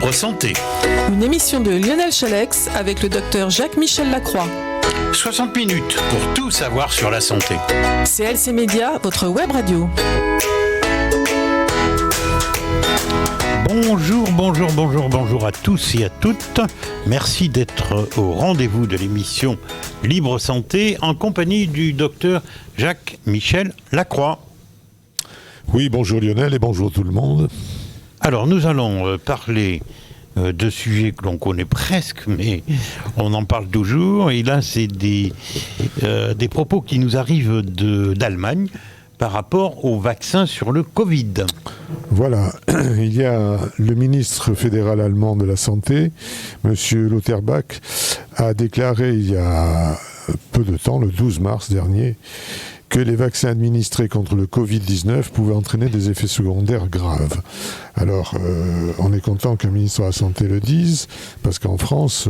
Libre Santé. Une émission de Lionel Chalex avec le docteur Jacques-Michel Lacroix. 60 minutes pour tout savoir sur la santé. CLC Média, votre web radio. Bonjour à tous et à toutes. Merci d'être au rendez-vous de l'émission Libre Santé en compagnie du docteur Jacques-Michel Lacroix. Oui, bonjour Lionel et bonjour tout le monde. Alors nous allons parler de sujets que l'on connaît presque, mais on en parle toujours. Et là, c'est des propos qui nous arrivent d'Allemagne par rapport au vaccin sur le Covid. Voilà, il y a le ministre fédéral allemand de la Santé, M. Lauterbach, a déclaré il y a peu de temps, le 12 mars dernier, que les vaccins administrés contre le Covid-19 pouvaient entraîner des effets secondaires graves. Alors, on est content qu'un ministre de la Santé le dise, parce qu'en France,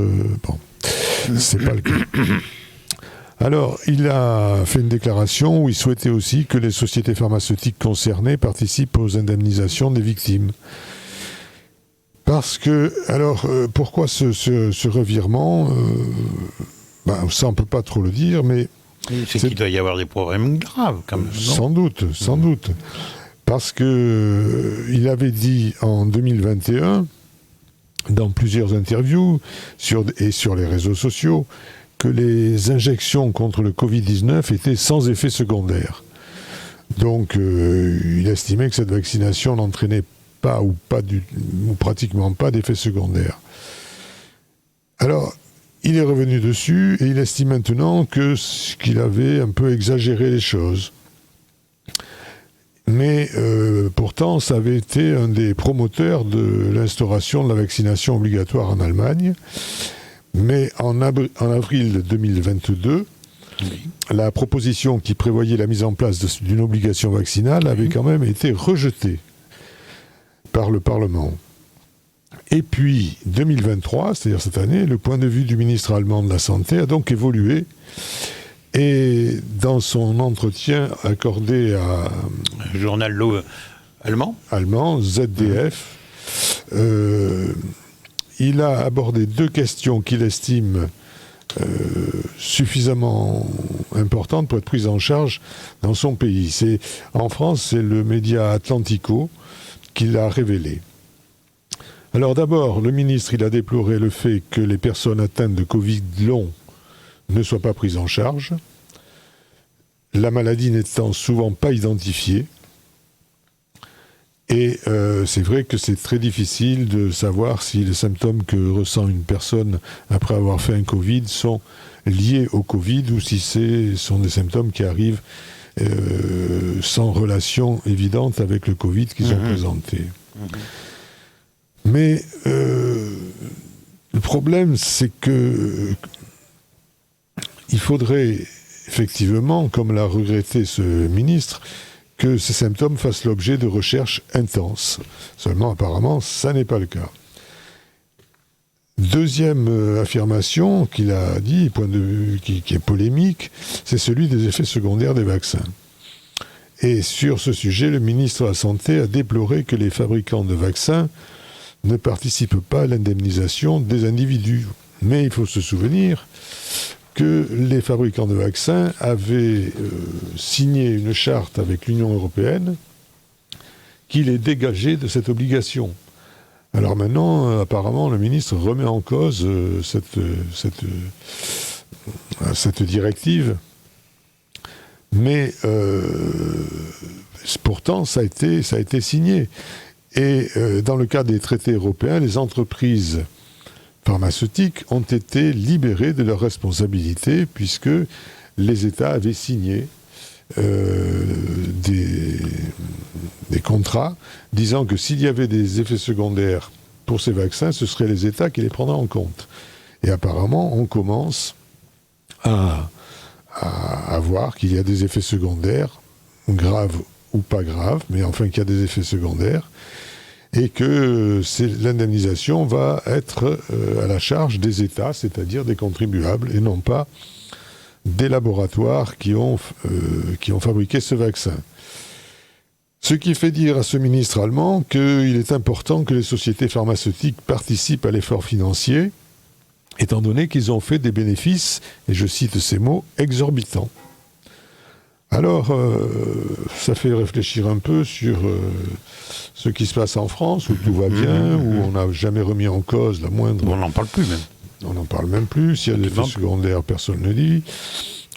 c'est pas le cas. Alors, il a fait une déclaration où il souhaitait aussi que les sociétés pharmaceutiques concernées participent aux indemnisations des victimes. Parce que, alors, pourquoi ce revirement ça, on ne peut pas trop le dire, mais... C'est qu'il doit y avoir des problèmes graves, quand même. Sans doute. Parce que il avait dit en 2021, dans plusieurs interviews sur les réseaux sociaux, que les injections contre le Covid-19 étaient sans effet secondaire. Donc, il estimait que cette vaccination n'entraînait pas ou pratiquement pas d'effet secondaire. Alors, il est revenu dessus et il estime maintenant qu'il avait un peu exagéré les choses. Mais pourtant, ça avait été un des promoteurs de l'instauration de la vaccination obligatoire en Allemagne. Mais en avril 2022, la proposition qui prévoyait la mise en place d'une obligation vaccinale avait quand même été rejetée par le Parlement. Et puis, 2023, c'est-à-dire cette année, le point de vue du ministre allemand de la Santé a donc évolué. Et dans son entretien accordé à... Un journal allemand, ZDF, il a abordé deux questions qu'il estime suffisamment importantes pour être prises en charge dans son pays. En France, c'est le média Atlantico qui l'a révélé. Alors d'abord, le ministre il a déploré le fait que les personnes atteintes de Covid long ne soient pas prises en charge, la maladie n'étant souvent pas identifiée. Et c'est vrai que c'est très difficile de savoir si les symptômes que ressent une personne après avoir fait un Covid sont liés au Covid ou si sont des symptômes qui arrivent sans relation évidente avec le Covid qu'ils ont présenté. Mais le problème, c'est que il faudrait effectivement, comme l'a regretté ce ministre, que ces symptômes fassent l'objet de recherches intenses. Seulement, apparemment, ça n'est pas le cas. Deuxième affirmation qu'il a dit, point de vue qui est polémique, c'est celui des effets secondaires des vaccins. Et sur ce sujet, le ministre de la Santé a déploré que les fabricants de vaccins ne participent pas à l'indemnisation des individus. Mais il faut se souvenir que les fabricants de vaccins avaient signé une charte avec l'Union européenne qui les dégageait de cette obligation. Alors maintenant, apparemment, le ministre remet en cause cette directive, mais pourtant, ça a été signé. Et dans le cas des traités européens, les entreprises pharmaceutiques ont été libérées de leurs responsabilités puisque les États avaient signé des contrats disant que s'il y avait des effets secondaires pour ces vaccins, ce seraient les États qui les prendraient en compte. Et apparemment, on commence à voir qu'il y a des effets secondaires, graves ou pas graves, mais enfin qu'il y a des effets secondaires, et que l'indemnisation va être à la charge des États, c'est-à-dire des contribuables, et non pas des laboratoires qui ont fabriqué ce vaccin. Ce qui fait dire à ce ministre allemand qu'il est important que les sociétés pharmaceutiques participent à l'effort financier, étant donné qu'ils ont fait des bénéfices, et je cite ces mots, exorbitants. Alors, ça fait réfléchir un peu sur ce qui se passe en France, où tout va bien, où on n'a jamais remis en cause la moindre... On n'en parle plus même. On n'en parle même plus. S'il y a des effets secondaires, personne ne le dit.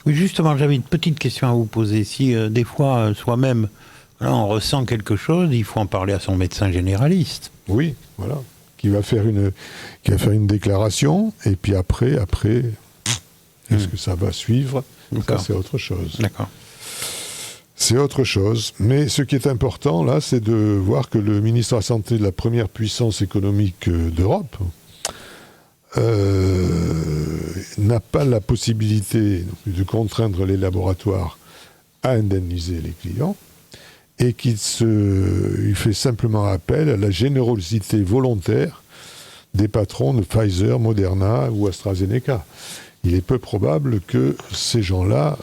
Oui, justement, j'avais une petite question à vous poser. Si des fois, soi-même, là, on ressent quelque chose, il faut en parler à son médecin généraliste. Oui, voilà. Qui va faire une déclaration, et puis après, est-ce que ça va suivre ? Ça, c'est autre chose. D'accord. C'est autre chose. Mais ce qui est important, là, c'est de voir que le ministre de la Santé de la première puissance économique d'Europe n'a pas la possibilité de contraindre les laboratoires à indemniser les clients, et qu'il fait simplement appel à la générosité volontaire des patrons de Pfizer, Moderna ou AstraZeneca. Il est peu probable que ces gens-là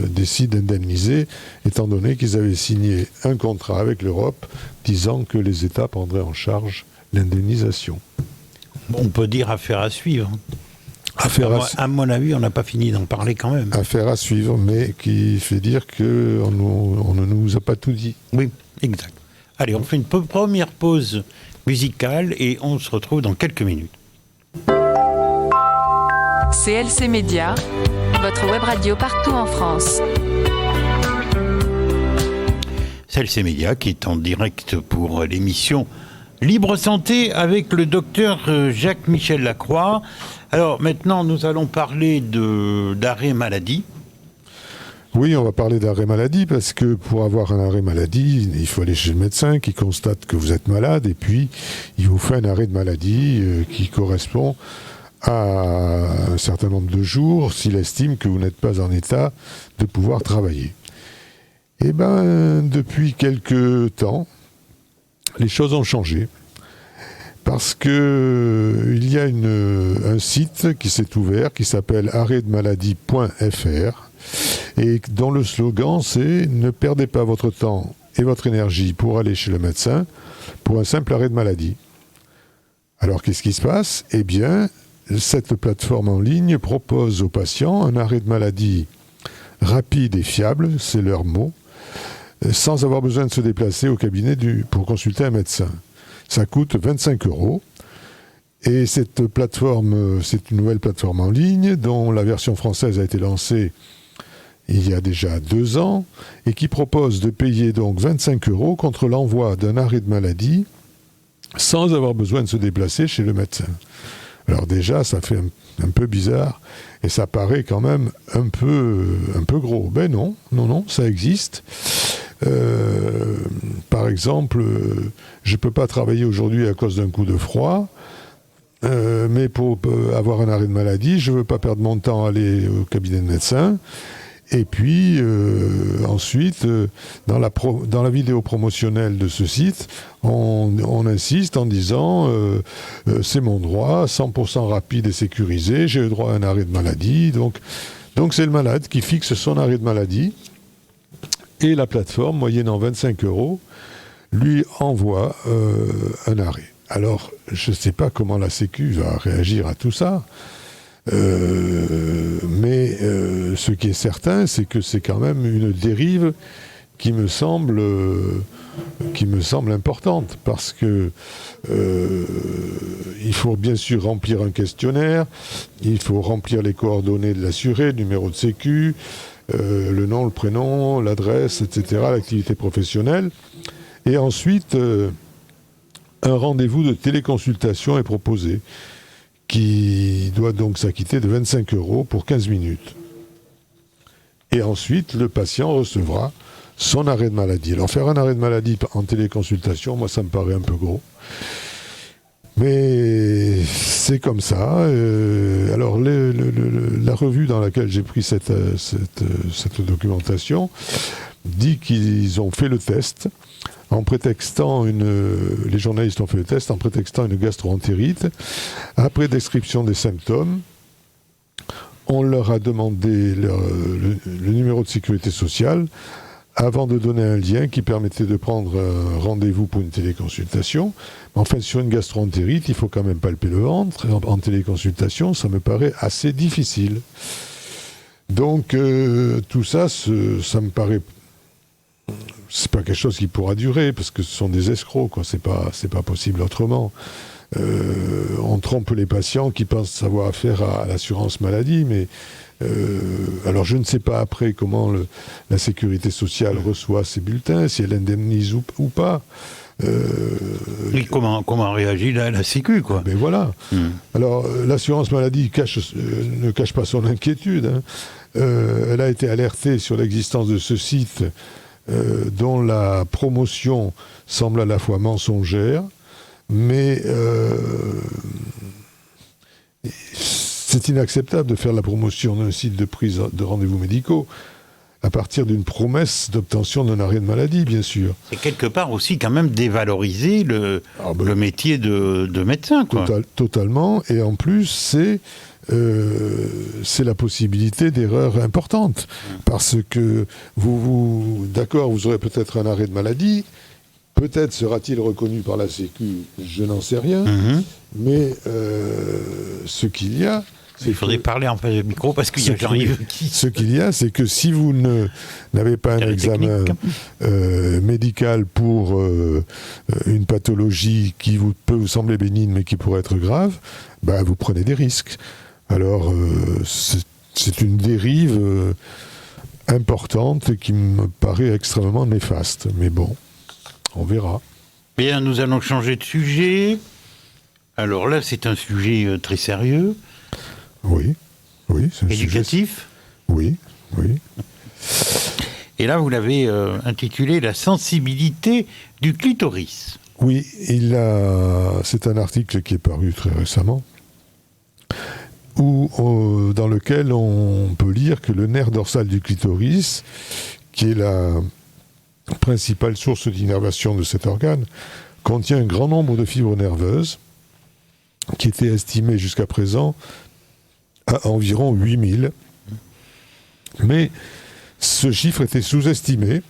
décident d'indemniser, étant donné qu'ils avaient signé un contrat avec l'Europe disant que les États prendraient en charge l'indemnisation. On peut dire affaire à suivre. À mon avis, on n'a pas fini d'en parler quand même. Affaire à suivre, mais qui fait dire qu'on ne nous a pas tout dit. Oui, exact. Allez, on fait une première pause musicale et on se retrouve dans quelques minutes. CLC Média, votre web radio partout en France. CLC Média qui est en direct pour l'émission Libre Santé avec le docteur Jacques-Michel Lacroix. Alors maintenant, nous allons parler d'arrêt maladie. Oui, on va parler d'arrêt maladie parce que pour avoir un arrêt maladie, il faut aller chez le médecin qui constate que vous êtes malade et puis il vous fait un arrêt de maladie qui correspond à un certain nombre de jours s'il estime que vous n'êtes pas en état de pouvoir travailler. Eh bien, depuis quelque temps, les choses ont changé. Parce que il y a un site qui s'est ouvert qui s'appelle arrêtdemaladie.fr et dont le slogan c'est « Ne perdez pas votre temps et votre énergie pour aller chez le médecin pour un simple arrêt de maladie ». Alors qu'est-ce qui se passe ? Eh bien, cette plateforme en ligne propose aux patients un arrêt de maladie rapide et fiable, c'est leur mot, sans avoir besoin de se déplacer au cabinet pour consulter un médecin. Ça coûte 25 €. Et cette plateforme, c'est une nouvelle plateforme en ligne dont la version française a été lancée il y a déjà 2 ans et qui propose de payer donc 25 € contre l'envoi d'un arrêt de maladie sans avoir besoin de se déplacer chez le médecin. Alors déjà, ça fait un peu bizarre et ça paraît quand même un peu gros. Ben non, ça existe. Par exemple, je ne peux pas travailler aujourd'hui à cause d'un coup de froid, mais pour avoir un arrêt de maladie, je ne veux pas perdre mon temps à aller au cabinet de médecin. Et puis, ensuite, dans la vidéo promotionnelle de ce site, on insiste en disant c'est mon droit, 100% rapide et sécurisé, j'ai le droit à un arrêt de maladie. Donc c'est le malade qui fixe son arrêt de maladie. Et la plateforme, moyennant 25 €, lui envoie un arrêt. Alors, je ne sais pas comment la Sécu va réagir à tout ça, mais ce qui est certain, c'est que c'est quand même une dérive qui me semble importante, parce que il faut bien sûr remplir un questionnaire, il faut remplir les coordonnées de l'assuré, le numéro de Sécu, le nom, le prénom, l'adresse, etc., l'activité professionnelle. Et ensuite, un rendez-vous de téléconsultation est proposé, qui doit donc s'acquitter de 25 € pour 15 minutes. Et ensuite, le patient recevra son arrêt de maladie. Alors, faire un arrêt de maladie en téléconsultation, moi, ça me paraît un peu gros. Mais c'est comme ça. Alors, la revue dans laquelle j'ai pris cette documentation dit qu'ils ont fait le test en prétextant les journalistes ont fait le test en prétextant une gastro-entérite. Après description des symptômes, on leur a demandé le numéro de sécurité sociale avant de donner un lien qui permettait de prendre un rendez-vous pour une téléconsultation. Enfin, sur une gastroentérite, il faut quand même palper le ventre. En téléconsultation, ça me paraît assez difficile. Donc, tout ça, ça me paraît... C'est pas quelque chose qui pourra durer, parce que ce sont des escrocs, quoi. C'est pas possible autrement. On trompe les patients qui pensent avoir affaire à l'assurance maladie, mais alors je ne sais pas après comment la sécurité sociale reçoit ces bulletins, si elle indemnise ou pas. Et comment réagit la Sécu, quoi. Mais voilà. Alors l'assurance maladie ne cache pas son inquiétude. Hein. Elle a été alertée sur l'existence de ce site dont la promotion semble à la fois mensongère, mais c'est inacceptable de faire la promotion d'un site de prise de rendez-vous médicaux à partir d'une promesse d'obtention d'un arrêt de maladie, bien sûr. C'est quelque part aussi quand même dévaloriser le métier de médecin, quoi. Totalement, et en plus c'est la possibilité d'erreurs importantes, parce que d'accord, vous aurez peut-être un arrêt de maladie, peut-être sera-t-il reconnu par la Sécu, je n'en sais rien, mais ce qu'il y a... Il faudrait parler en face du micro, parce qu'il y a Jean-Yves qui... Ce qu'il y a, c'est que si vous n'avez pas un examen médical pour une pathologie qui peut vous sembler bénigne, mais qui pourrait être grave, vous prenez des risques. Alors, c'est une dérive importante qui me paraît extrêmement néfaste. Mais bon, on verra. Bien, nous allons changer de sujet. Alors là, c'est un sujet très sérieux. Oui, c'est un éducatif. Sujet... Oui. Et là, vous l'avez intitulé « La sensibilité du clitoris ». Oui, c'est un article qui est paru très récemment, dans lequel on peut lire que le nerf dorsal du clitoris, qui est la principale source d'innervation de cet organe, contient un grand nombre de fibres nerveuses qui étaient estimées jusqu'à présent à environ 8000. Mais ce chiffre était sous-estimé,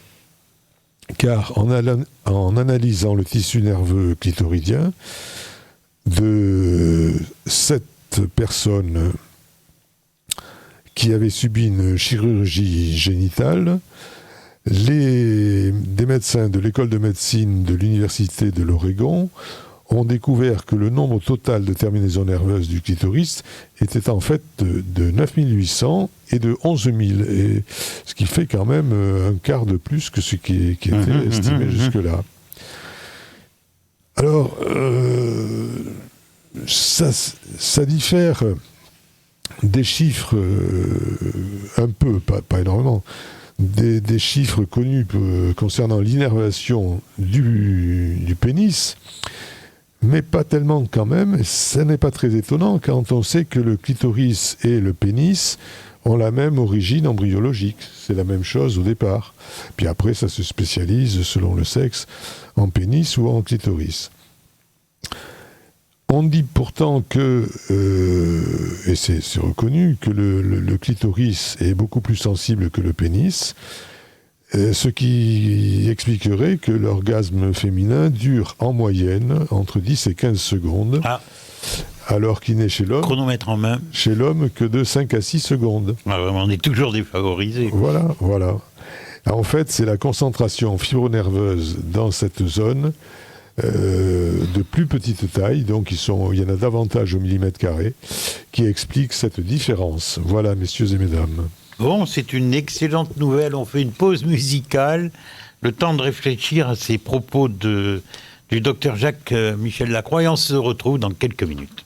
car en analysant le tissu nerveux clitoridien de 7 personnes qui avaient subi une chirurgie génitale, des médecins de l'école de médecine de l'université de l'Oregon ont découvert que le nombre total de terminaisons nerveuses du clitoris était en fait de 9800 et de 11 000, et ce qui fait quand même un quart de plus que ce qui était estimé jusque-là. Alors, ça diffère des chiffres un peu, pas énormément, des chiffres connus concernant l'innervation du pénis, mais pas tellement quand même. Ce n'est pas très étonnant quand on sait que le clitoris et le pénis ont la même origine embryologique. C'est la même chose au départ. Puis après, ça se spécialise selon le sexe en pénis ou en clitoris. On dit pourtant que, et c'est reconnu, que le clitoris est beaucoup plus sensible que le pénis, ce qui expliquerait que l'orgasme féminin dure en moyenne entre 10 et 15 secondes, alors qu'il n'est chez l'homme, chronomètre en main, chez l'homme que de 5 à 6 secondes. On est toujours défavorisé. Voilà. En fait, c'est la concentration fibronerveuse dans cette zone de plus petite taille, donc il y en a davantage au millimètre carré, qui explique cette différence. Voilà, messieurs et mesdames. Bon, c'est une excellente nouvelle. On fait une pause musicale, le temps de réfléchir à ces propos du docteur Jacques-Michel Lacroix, et on se retrouve dans quelques minutes.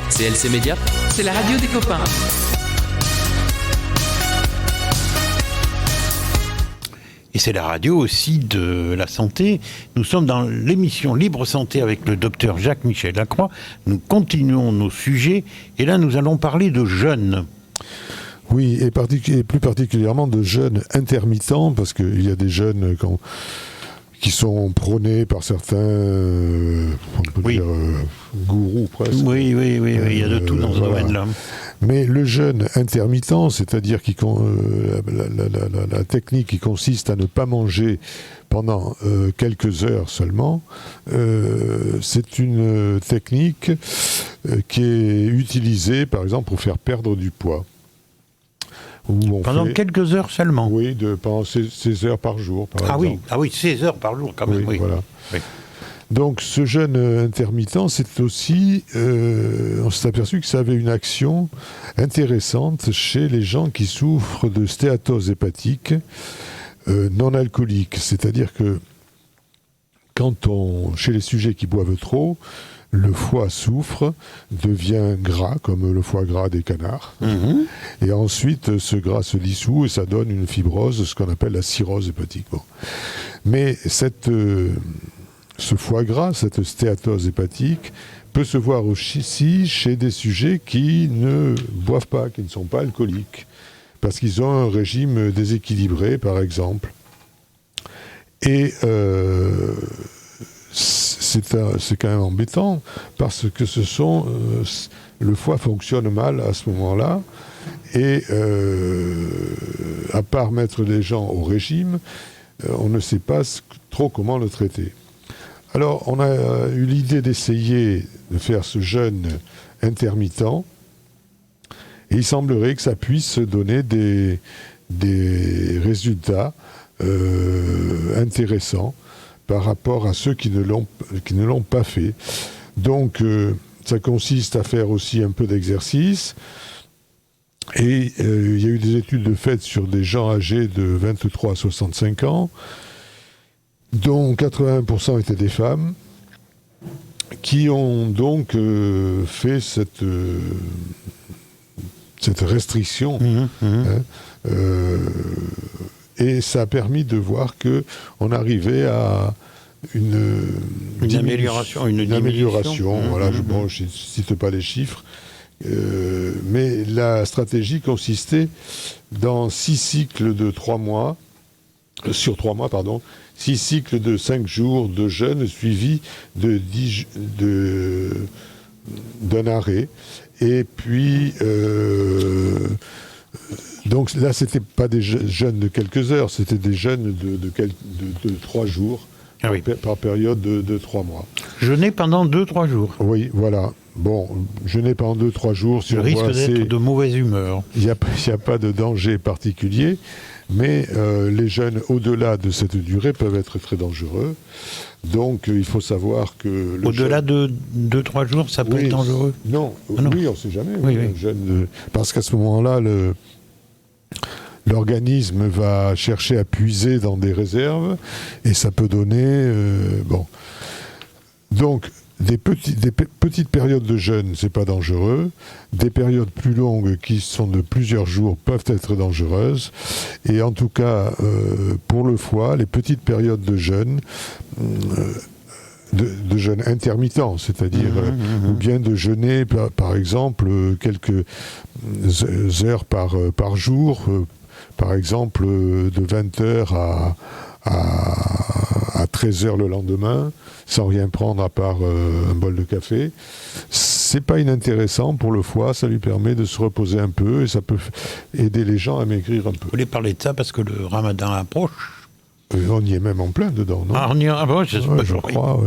CLC Média, c'est la radio des copains. Et c'est la radio aussi de la santé. Nous sommes dans l'émission Libre Santé avec le docteur Jacques-Michel Lacroix. Nous continuons nos sujets et là nous allons parler de jeûne. Oui, et plus particulièrement de jeûne intermittent, parce qu'il y a des jeûnes qui sont prônés par certains, on peut dire, gourous presque. Oui, il y a de tout dans ce domaine-là. Mais le jeûne intermittent, c'est-à-dire la technique qui consiste à ne pas manger pendant quelques heures seulement, c'est une technique qui est utilisée, par exemple, pour faire perdre du poids. Pendant quelques heures seulement. Oui, pendant 16 heures par jour, par exemple. Oui, 16 heures par jour, quand même. Oui, voilà. Oui. Donc, ce jeûne intermittent, c'est aussi... on s'est aperçu que ça avait une action intéressante chez les gens qui souffrent de stéatose hépatique non alcoolique. C'est-à-dire que chez les sujets qui boivent trop, le foie souffre, devient gras, comme le foie gras des canards. Et ensuite, ce gras se dissout et ça donne une fibrose, ce qu'on appelle la cirrhose hépatique. Bon. Mais ce foie gras, cette stéatose hépatique, peut se voir aussi chez des sujets qui ne boivent pas, qui ne sont pas alcooliques, parce qu'ils ont un régime déséquilibré, par exemple. Et c'est quand même embêtant, parce que le foie fonctionne mal à ce moment-là, et à part mettre les gens au régime, on ne sait pas trop comment le traiter. Alors, on a eu l'idée d'essayer de faire ce jeûne intermittent, et il semblerait que ça puisse donner des résultats intéressants par rapport à ceux qui ne l'ont pas fait. Donc, ça consiste à faire aussi un peu d'exercice, et il y a eu des études faites sur des gens âgés de 23 à 65 ans, dont 80% étaient des femmes, qui ont donc fait cette restriction. Et ça a permis de voir qu'on arrivait à une amélioration. Voilà, je ne cite pas les chiffres. Mais la stratégie consistait dans 6 cycles de 3 mois, 6 cycles de 5 jours de jeûne suivis d'un arrêt. Et puis, donc là, c'était pas des jeûnes de quelques heures, c'était des jeûnes de 3 jours par période de 3 mois. Jeûner pendant 2-3 jours. Oui, voilà. Bon, jeûner pendant 2-3 jours, je risque d'être de mauvaise humeur. Il n'y a pas de danger particulier, mais les jeûnes au-delà de cette durée peuvent être très dangereux. Donc il faut savoir que... Au-delà de 2-3 jours, ça peut être dangereux? Non, non. Oui, on ne sait jamais. Oui. Parce qu'à ce moment-là, l'organisme va chercher à puiser dans des réserves et ça peut donner... Donc, des petites périodes de jeûne, c'est pas dangereux. Des périodes plus longues, qui sont de plusieurs jours, peuvent être dangereuses. Et en tout cas, pour le foie, les petites périodes de jeûne, de jeûne intermittent, c'est-à-dire ou bien de jeûner, par exemple, quelques heures par jour, par exemple de 20h à 13h le lendemain, sans rien prendre à part un bol de café. C'est pas inintéressant pour le foie, ça lui permet de se reposer un peu et ça peut aider les gens à maigrir un peu. Vous voulez parler de ça parce que le ramadan approche? On y est même en plein dedans, non? On y est, je crois,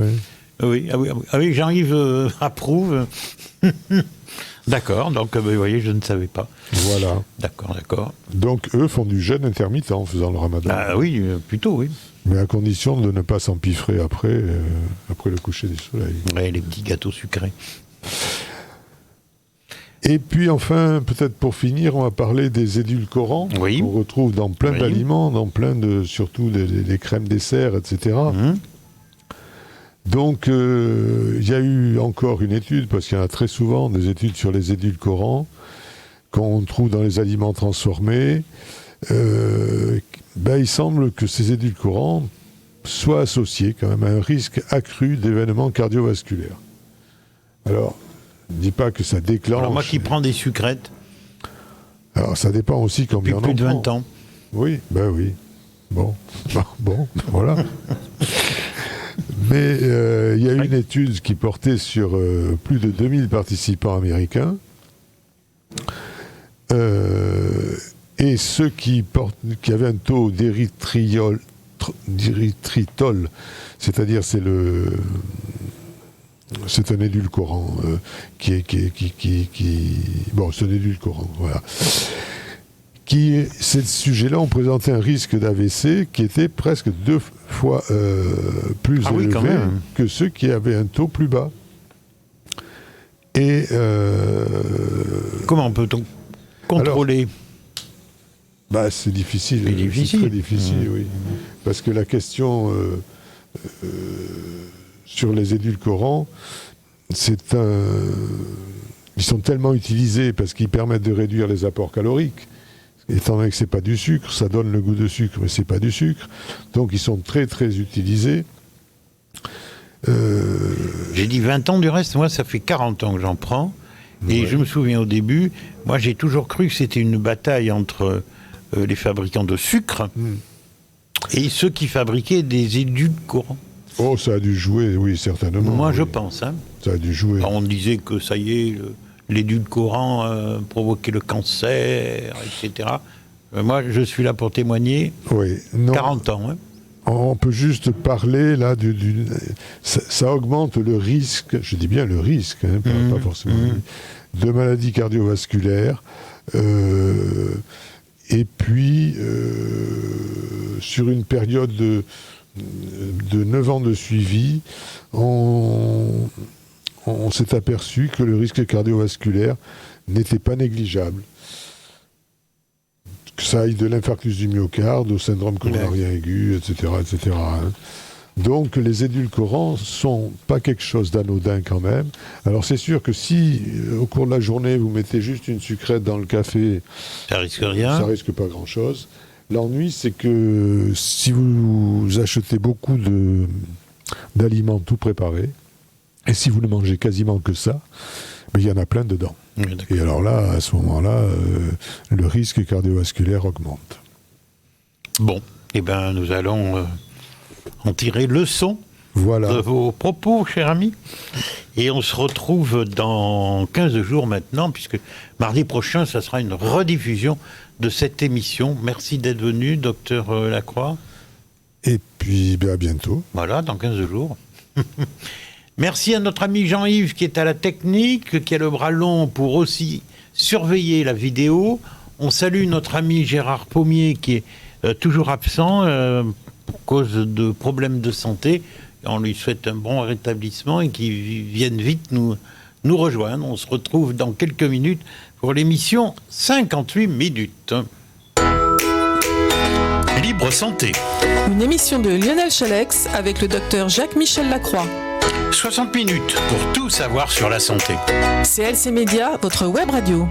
oui. Oui, Jean-Yves approuve. D'accord, donc vous voyez, je ne savais pas. Voilà. D'accord. Donc eux font du jeûne intermittent en faisant le ramadan. Ah oui, plutôt, oui. Mais à condition de ne pas s'empiffrer après le coucher du soleil. Ouais, les petits gâteaux sucrés. Et puis enfin, peut-être pour finir, on va parler des édulcorants qu'on retrouve dans plein d'aliments, dans plein de, surtout les crèmes dessert, etc. Donc, il y a eu encore une étude, parce qu'il y en a très souvent des études sur les édulcorants qu'on trouve dans les aliments transformés. Il semble que ces édulcorants soient associés quand même à un risque accru d'événements cardiovasculaires. Alors, je ne dis pas que ça déclenche... Alors moi qui prends des sucrètes... Alors ça dépend aussi combien on en prend. Depuis plus de 20 ans. Oui, oui. Bon, voilà. Mais il y a une étude qui portait sur plus de 2000 participants américains. Et ceux qui avaient un taux d'érythritol, c'est-à-dire c'est un édulcorant c'est un édulcorant, voilà. Ces sujets-là ont présenté un risque d'AVC qui était presque 2 fois plus élevé que ceux qui avaient un taux plus bas. Et comment peut-on contrôler? C'est difficile. C'est très difficile, oui. Parce que la question sur les édulcorants, ils sont tellement utilisés parce qu'ils permettent de réduire les apports caloriques. Étant donné que c'est pas du sucre, ça donne le goût de sucre, mais c'est pas du sucre. Donc ils sont très très utilisés. J'ai dit 20 ans, du reste, moi ça fait 40 ans que j'en prends. Et je me souviens au début, moi j'ai toujours cru que c'était une bataille entre les fabricants de sucre et ceux qui fabriquaient des édulcorants. Oh, ça a dû jouer, oui, certainement. Moi je pense. Hein. Ça a dû jouer. Alors, on disait que ça y est, l'édulcorant provoquait le cancer, etc. Moi je suis là pour témoigner. Oui, non. 40 ans. Hein. On peut juste parler là ça augmente le risque, je dis bien le risque, hein, pas forcément, de maladies cardiovasculaires. Et puis, sur une période de 9 ans de suivi, on s'est aperçu que le risque cardiovasculaire n'était pas négligeable. Que ça aille de l'infarctus du myocarde au syndrome coronarien aigu, etc. etc. Hein. Donc les édulcorants sont pas quelque chose d'anodin quand même. Alors c'est sûr que si au cours de la journée vous mettez juste une sucrète dans le café, ça risque rien. Ça risque pas grand-chose. L'ennui c'est que si vous achetez beaucoup d'aliments tout préparés, et si vous ne mangez quasiment que ça, il y en a plein dedans. Et alors là, à ce moment-là, le risque cardiovasculaire augmente. Bon, nous allons en tirer leçon de vos propos, cher ami. Et on se retrouve dans 15 jours maintenant, puisque mardi prochain, ça sera une rediffusion de cette émission. Merci d'être venu, docteur Lacroix. Et puis, à bientôt. Voilà, dans 15 jours. Merci à notre ami Jean-Yves qui est à la technique, qui a le bras long pour aussi surveiller la vidéo. On salue notre ami Gérard Pommier qui est toujours absent pour cause de problèmes de santé. On lui souhaite un bon rétablissement et qu'il vienne vite nous rejoindre. On se retrouve dans quelques minutes pour l'émission 58 minutes. Libre Santé. Une émission de Lionel Chalex avec le docteur Jacques-Michel Lacroix. 60 minutes pour tout savoir sur la santé. CLC Média, votre web radio.